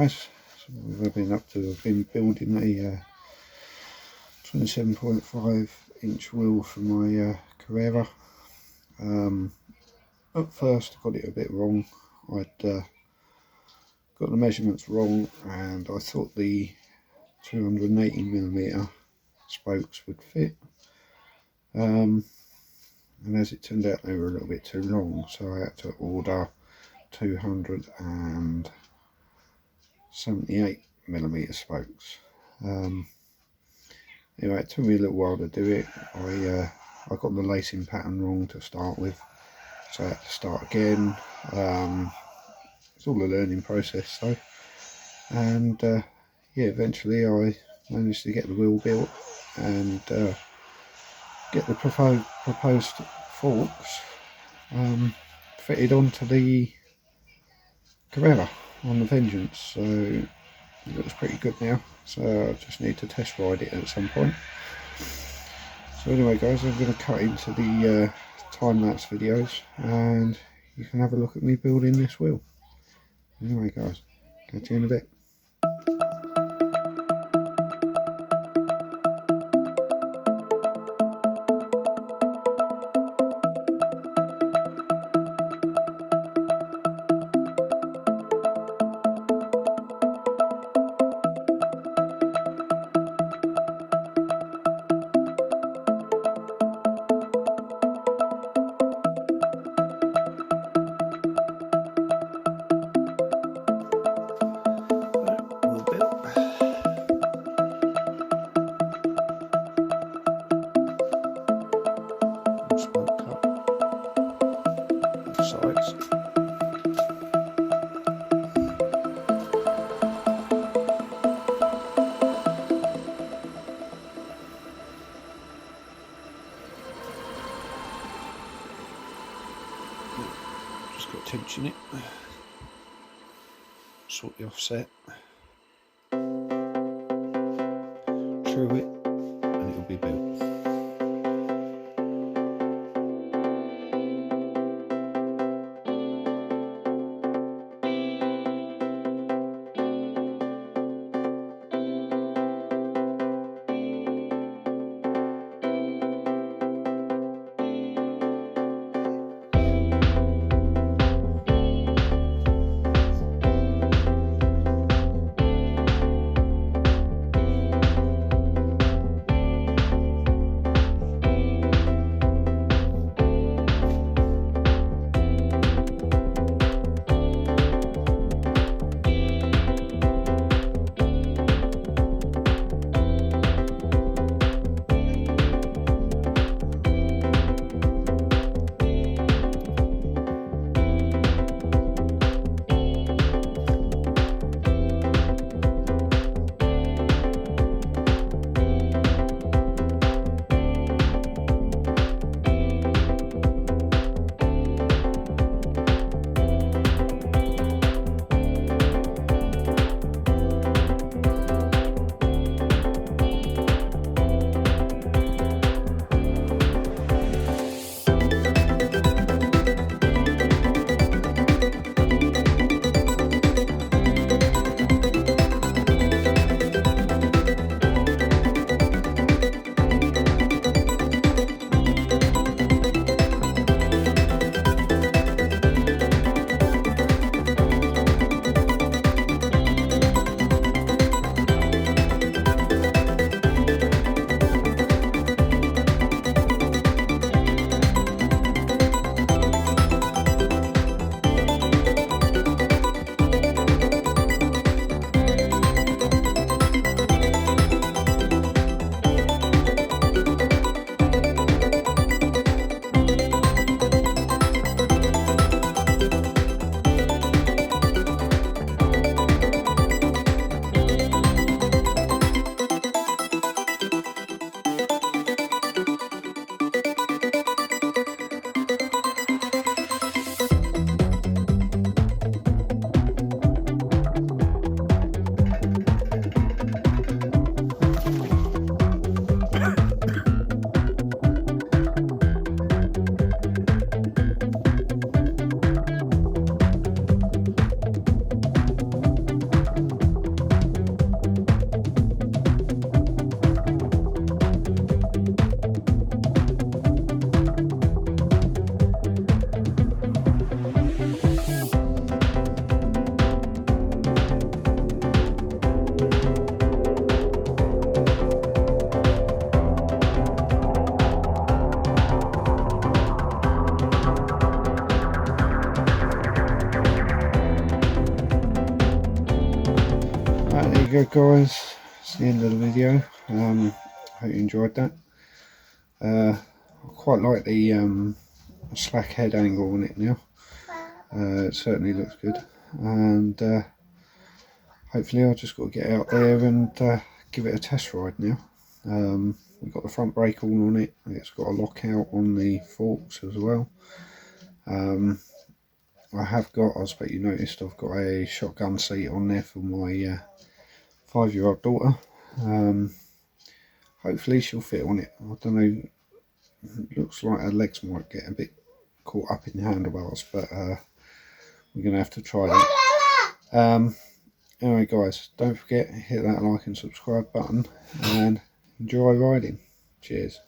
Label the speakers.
Speaker 1: guys. So we've been up to, I've been building a 27.5 inch wheel for my Carrera. At first I got it a bit wrong. I'd got the measurements wrong, and I thought the 280mm spokes would fit, and as it turned out they were a little bit too long, so I had to order 278mm spokes. Anyway, it took me a little while to do it. I got the lacing pattern wrong to start with, so I had to start again. It's all a learning process though, and yeah, eventually I managed to get the wheel built and get the proposed forks fitted onto the Carrera on the Vengeance, so it looks pretty good now. So I just need to test ride it at some point. So anyway guys, I'm going to cut into the time-lapse videos and you can have a look at me building this wheel. Anyway guys, catch you in a bit. Just got to tension it, sort the offset, true it, and it'll be built. you go guys, it's the end of the video. Hope you enjoyed that. I quite like the slack head angle on it now. It certainly looks good, and hopefully I've just got to get out there and give it a test ride now. We've got the front brake all on it. It's got a lockout on the forks as well. I have got, I expect you noticed, I've got a shotgun seat on there for my 5-year-old daughter. Hopefully she'll fit on it. I don't know, it looks like her legs might get a bit caught up in the handlebars, but we're going to have to try that. Anyway guys, don't forget, hit that like and subscribe button and enjoy riding. Cheers.